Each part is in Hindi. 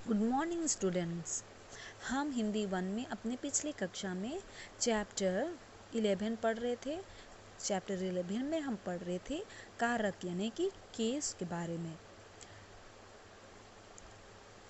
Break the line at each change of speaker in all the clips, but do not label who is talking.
Good morning students. हम हिंदी 1 में अपने पिछली कक्षा में चैप्टर 11 पढ़ रहे थे। चैप्टर 11 में हम पढ़ रहे थे कारक यानी कि केस के बारे में।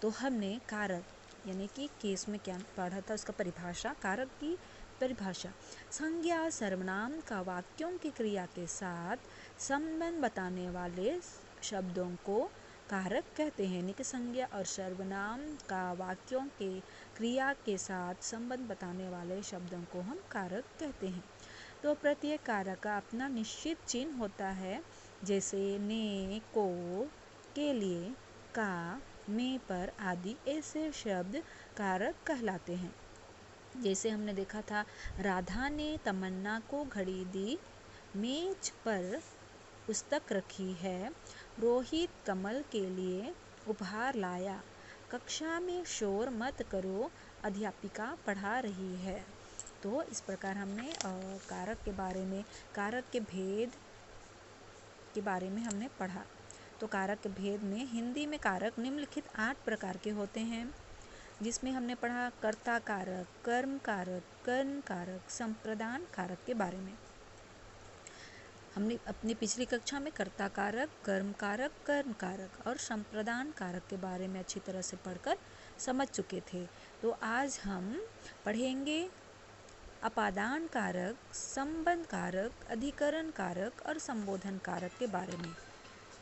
तो हमने कारक यानी कि केस में क्या पढ़ा था, उसका परिभाषा, कारक की परिभाषा। संज्ञा सर्वनाम का वाक्यों की क्रिया के साथ संबंध बताने वाले शब्दों को कारक कहते हैं। यानी कि संज्ञा और सर्वनाम का वाक्यों के क्रिया के साथ संबंध बताने वाले शब्दों को हम कारक कहते हैं। तो प्रत्येक कारक का अपना निश्चित चिन्ह होता है, जैसे ने, को, के लिए, का, में, पर आदि ऐसे शब्द कारक कहलाते हैं। जैसे हमने देखा था, राधा ने तमन्ना को घड़ी दी, मेज पर पुस्तक रखी है, रोहित कमल के लिए उपहार लाया, कक्षा में शोर मत करो, अध्यापिका पढ़ा रही है। तो इस प्रकार हमने कारक के बारे में, कारक के भेद के बारे में हमने पढ़ा। तो कारक के भेद में हिंदी में कारक निम्नलिखित 8 प्रकार के होते हैं, जिसमें हमने पढ़ा कर्ता कारक, कर्म कारक, कर्ण कारक, संप्रदान कारक के बारे में। हमने अपनी पिछली कक्षा में कर्ता कारक, कर्म कारक, कर्ण कारक और संप्रदान कारक के बारे में अच्छी तरह से पढ़कर समझ चुके थे। तो आज हम पढ़ेंगे अपादान कारक, संबंध कारक, अधिकरण कारक और संबोधन कारक के बारे में।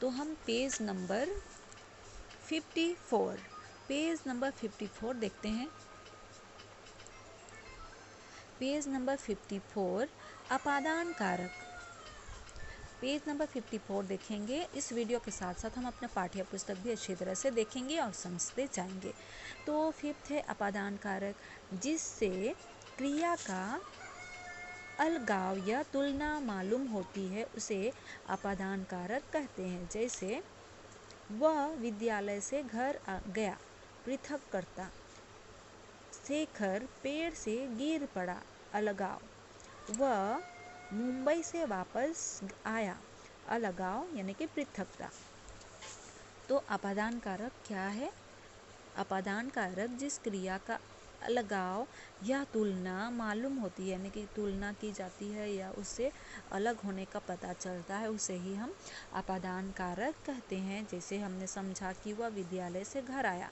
तो हम पेज नंबर 54 देखते हैं। पेज नंबर 54 अपादान कारक। पेज नंबर 54 देखेंगे। इस वीडियो के साथ साथ हम अपना पाठ्य पुस्तक भी अच्छी तरह से देखेंगे और समझते जाएंगे। तो 5th है अपादान कारक, जिससे क्रिया का अलगाव या तुलना मालूम होती है, उसे अपादान कारक कहते हैं। जैसे वह विद्यालय से घर गया, पृथक करता। शेखर पेड़ से गिर पड़ा, अलगाव। वह मुंबई से वापस आया, अलगाव यानी कि पृथकता। तो अपादान कारक क्या है? अपादान कारक जिस क्रिया का अलगाव या तुलना मालूम होती है, यानी कि तुलना की जाती है या उससे अलग होने का पता चलता है, उसे ही हम अपादान कारक कहते हैं। जैसे हमने समझा कि वह विद्यालय से घर आया,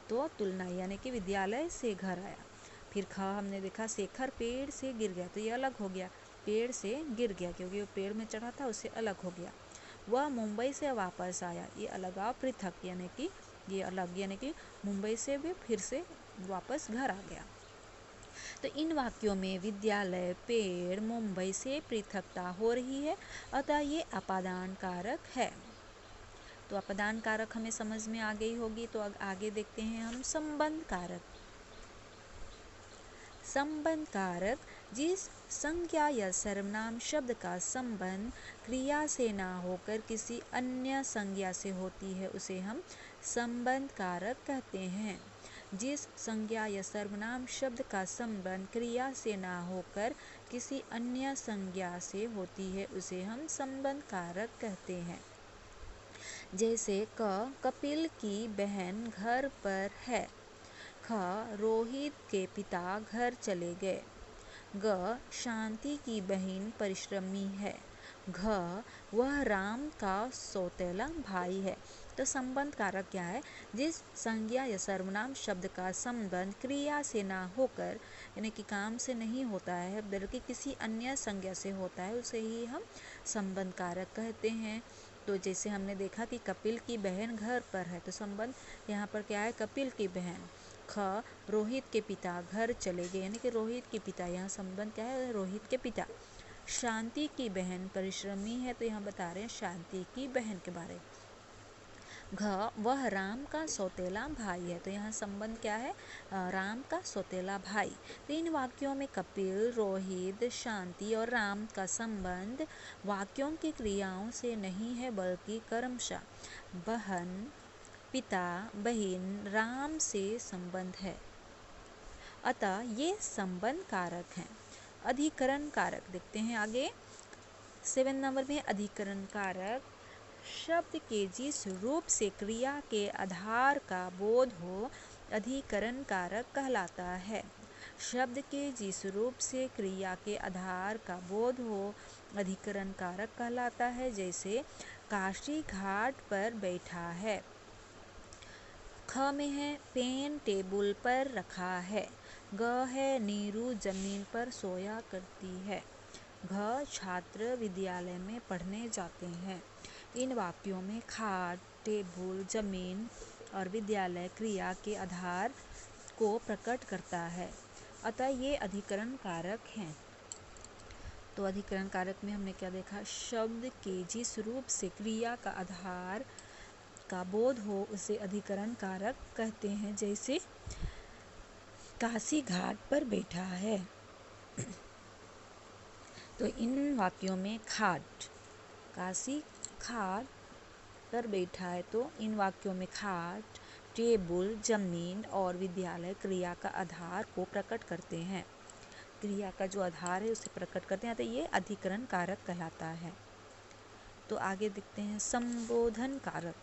तो तुलना यानी कि विद्यालय से घर आया। फिर हमने देखा शेखर पेड़ से गिर गया, तो ये अलग हो गया, पेड़ से गिर गया क्योंकि वो पेड़ में चढ़ा था, उससे अलग हो गया। वह मुंबई से वापस आया, ये अलगाव पृथक यानी कि ये अलग, यानी कि मुंबई से भी फिर से वापस घर आ गया। तो इन वाक्यों में विद्यालय, पेड़, मुंबई से पृथकता हो रही है, अतः ये अपादान कारक है। तो अपादान कारक हमें समझ में आ गई होगी। तो आगे देखते हैं हम संबंध कारक। संबंध कारक जिस संज्ञा या सर्वनाम शब्द का संबंध क्रिया से ना होकर किसी अन्य संज्ञा से होती है, उसे हम संबंध कारक कहते हैं। जिस संज्ञा या सर्वनाम शब्द का संबंध क्रिया से ना होकर किसी अन्य संज्ञा से होती है, उसे हम संबंध कारक कहते हैं। जैसे कपिल की बहन घर पर है, ख रोहित के पिता घर चले गए, ग शांति की बहन परिश्रमी है, घ वह राम का सौतेला भाई है। तो संबंध कारक क्या है? जिस संज्ञा या सर्वनाम शब्द का संबंध क्रिया से ना होकर, यानी कि काम से नहीं होता है बल्कि किसी अन्य संज्ञा से होता है, उसे ही हम संबंध कारक कहते हैं। तो जैसे हमने देखा कि कपिल की बहन घर पर है, तो संबंध यहाँ पर क्या है? कपिल की बहन। ख रोहित के पिता घर चले गए, यानी कि रोहित के पिता, यहाँ संबंध क्या है? रोहित के पिता। शांति की बहन परिश्रमी है, तो यहाँ बता रहे हैं शांति की बहन के बारे। घ वह राम का सौतेला भाई है, तो यहाँ संबंध क्या है? राम का सौतेला भाई। तो इन वाक्यों में कपिल, रोहित, शांति और राम का संबंध वाक्यों की क्रियाओं से नहीं है बल्कि कर्मशः बहन, पिता, बहन, राम से संबंध है, अतः ये संबंध कारक हैं। अधिकरण कारक देखते हैं आगे। 7 नंबर में अधिकरण कारक। शब्द के जिस रूप से क्रिया के आधार का बोध हो अधिकरण कारक कहलाता है। शब्द के जिस रूप से क्रिया के आधार का बोध हो अधिकरण कारक कहलाता है। जैसे काशी घाट पर बैठा है। ख में है पेन टेबल पर रखा है। ग है नीरू जमीन पर सोया करती है। घ छात्र विद्यालय में पढ़ने जाते हैं। इन वाक्यों में खाट, टेबल, जमीन और विद्यालय क्रिया के आधार को प्रकट करता है, अतः ये अधिकरण कारक हैं। तो अधिकरण कारक में हमने क्या देखा? शब्द के जिस रूप से क्रिया का आधार का बोध हो उसे अधिकरण कारक कहते हैं। जैसे काशी घाट पर बैठा है। तो इन वाक्यों में खाट, काशी खाट पर बैठा है, तो इन वाक्यों में खाट, टेबल, जमीन और विद्यालय क्रिया का आधार को प्रकट करते हैं। क्रिया का जो आधार है उसे प्रकट करते हैं, तो ये अधिकरण कारक कहलाता है। तो आगे देखते हैं संबोधन कारक।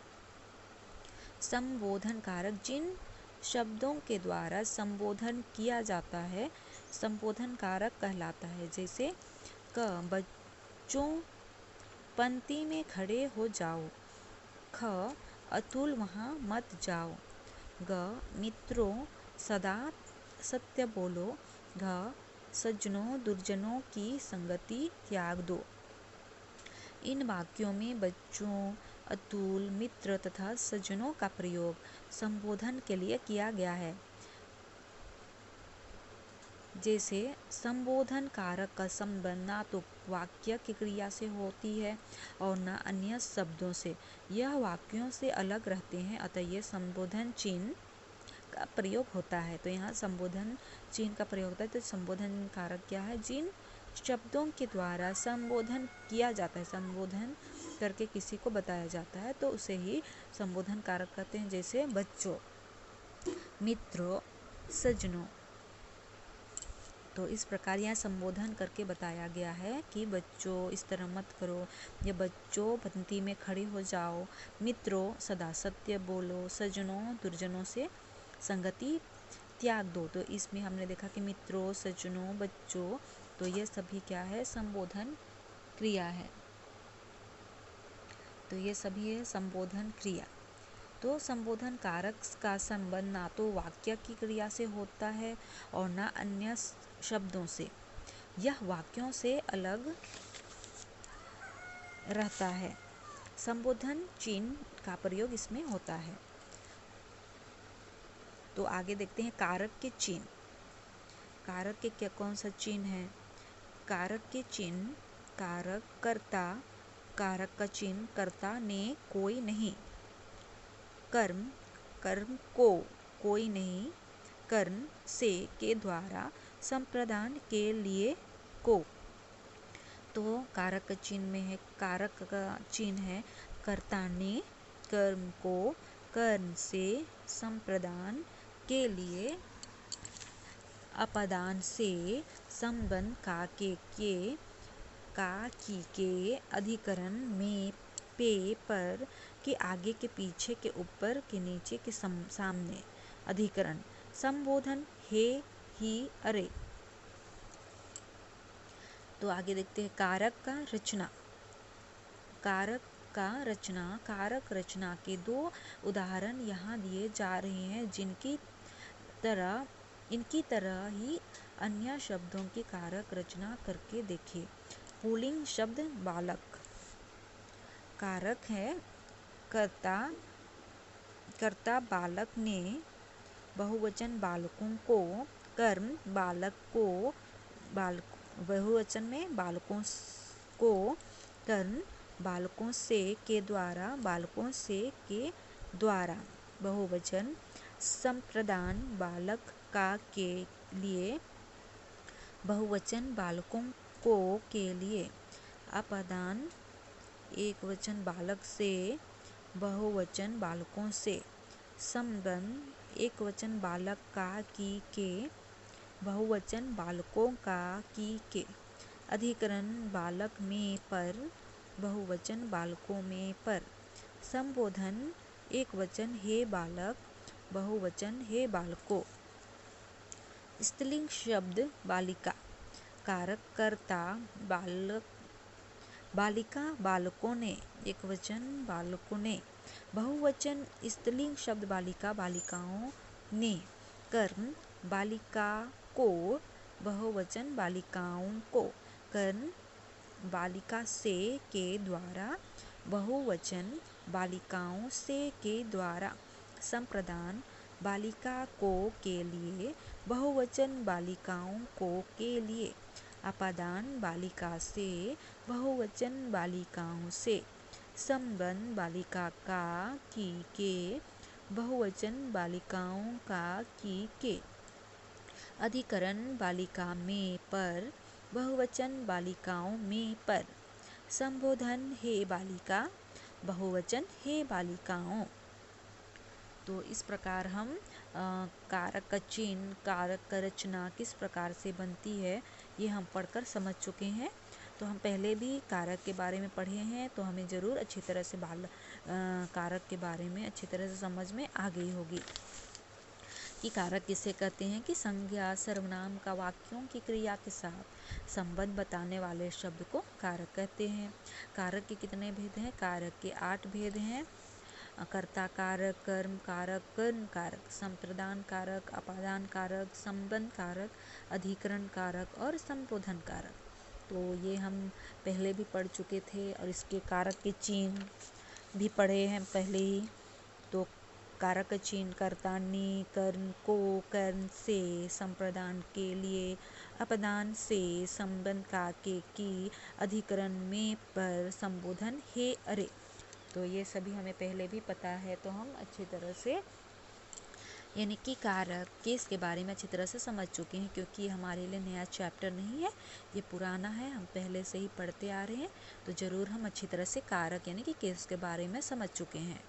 संबोधन कारक जिन शब्दों के द्वारा संबोधन किया जाता है संबोधन कारक कहलाता है। जैसे क बच्चों पंक्ति में खड़े हो जाओ। ख अतुल वहाँ मत जाओ। ग मित्रों सदा सत्य बोलो। घ सज्जनों दुर्जनों की संगति त्याग दो। इन वाक्यों में बच्चों, अतुल, मित्र तथा सज्जनों का प्रयोग संबोधन के लिए किया गया है। जैसे संबोधन कारक का संबंध ना तो वाक्य की क्रिया से होती है और न अन्य शब्दों से। यह वाक्यों से अलग रहते हैं, अतः ये संबोधन चिन्ह का प्रयोग होता है। तो यहाँ संबोधन चिन्ह का प्रयोग होता है। तो संबोधन कारक क्या है? जिन शब्दों के द्वारा संबोधन किया जाता है, संबोधन करके किसी को बताया जाता है, तो उसे ही संबोधन कारक कहते हैं। जैसे बच्चों, मित्रों, सज्जनों। तो इस प्रकार यहाँ संबोधन करके बताया गया है कि बच्चों इस तरह मत करो, या बच्चों पंक्ति में खड़े हो जाओ, मित्रों सदा सत्य बोलो, सज्जनों दुर्जनों से संगति त्याग दो। तो इसमें हमने देखा कि मित्रों, सज्जनों, बच्चों, तो ये सभी क्या है? संबोधन क्रिया है। तो ये सभी है संबोधन क्रिया। तो संबोधन कारक का संबंध ना तो वाक्य की क्रिया से होता है और ना अन्य शब्दों से। यह वाक्यों से अलग रहता है। संबोधन चिन्ह का प्रयोग इसमें होता है। तो आगे देखते हैं कारक के चिन्ह। कारक के क्या कौन सा चिन्ह है? कारक के चिन्ह कारक, कर्ता, कारक का चिन्ह कर्ता ने कोई नहीं, कर्म, कर्म को कोई नहीं, कर्ण से के द्वारा, संप्रदान के लिए को। तो कारक का चिन्ह में है, कारक का चिन्ह है कर्ता ने, कर्म को, कर्ण से, संप्रदान के लिए, अपादान से, संबंध का के का की के, अधिकरण में पे पर के आगे के पीछे के ऊपर के नीचे के सामने। अधिकरण संबोधन हे, ही, अरे। तो आगे देखते हैं कारक का रचना। कारक का रचना, कारक रचना के दो उदाहरण यहाँ दिए जा रहे हैं, इनकी तरह ही अन्य शब्दों की कारक रचना करके देखिए। पुल्लिंग शब्द बालक, कारक है कर्ता, कर्ता बालक ने, बहुवचन बालकों को, कर्म बालक को, बहुवचन में बालकों को, कर्ण बालकों से के द्वारा, बालकों से के द्वारा, बहुवचन, संप्रदान बालक का के लिए, बहुवचन बालकों को के लिए, अपादान एकवचन बालक से, बहुवचन बालकों से, संबंध एकवचन बालक का की के, बहुवचन बालकों का की के, अधिकरण बालक में पर, बहुवचन बालकों में पर। संबोधन एक वचन हे बालक, बहुवचन हे बालकों। स्त्रीलिंग शब्द बालिका, कारक कर्ता बालक, बालिका बालकों ने, एक वचन बालकों ने। बहुवचन स्त्रीलिंग शब्द बालिका बालिकाओं ने। कर्म बालिका को, बहुवचन बालिकाओं को। कर्ण बालिका से के द्वारा, बहुवचन बालिकाओं से के द्वारा। संप्रदान बालिका को के लिए, बहुवचन बालिकाओं को के लिए। अपादान बालिका से, बहुवचन बालिकाओं से। संबंध बालिका का की के, बहुवचन बालिकाओं का की के। अधिकरण बालिका में पर, बहुवचन बालिकाओं में पर। संबोधन हे बालिका, बहुवचन हे बालिकाओं। तो इस प्रकार हम कारक का चिन्ह, कारक का रचना किस प्रकार से बनती है ये हम पढ़कर समझ चुके हैं। तो हम पहले भी कारक के बारे में पढ़े हैं, तो हमें ज़रूर अच्छी तरह से कारक के बारे में अच्छी तरह से समझ में आ गई होगी कि कारक किसे कहते हैं। कि संज्ञा सर्वनाम का वाक्यों की क्रिया के साथ संबंध बताने वाले शब्द को कारक कहते हैं। कारक के कितने भेद हैं? कारक के 8 भेद हैं। कर्ता कारक, कर्म कारक, कर्ण कारक, संप्रदान कारक, अपादान कारक, संबंध कारक, अधिकरण कारक और संबोधन कारक। तो ये हम पहले भी पढ़ चुके थे और इसके कारक के चिन्ह भी पढ़े हैं पहले ही। तो कारक चिन्ह कर्ता ने, कर्ण को, कर्ण से, संप्रदान के लिए, अपदान से, संबंध का के की, अधिकरण में पर, संबोधन हे अरे। तो ये सभी हमें पहले भी पता है, तो हम अच्छी तरह से यानी कि कारक केस के बारे में अच्छी तरह से समझ चुके हैं, क्योंकि हमारे लिए नया चैप्टर नहीं है, ये पुराना है, हम पहले से ही पढ़ते आ रहे हैं। तो ज़रूर हम अच्छी तरह से कारक यानी कि केस के बारे में समझ चुके हैं।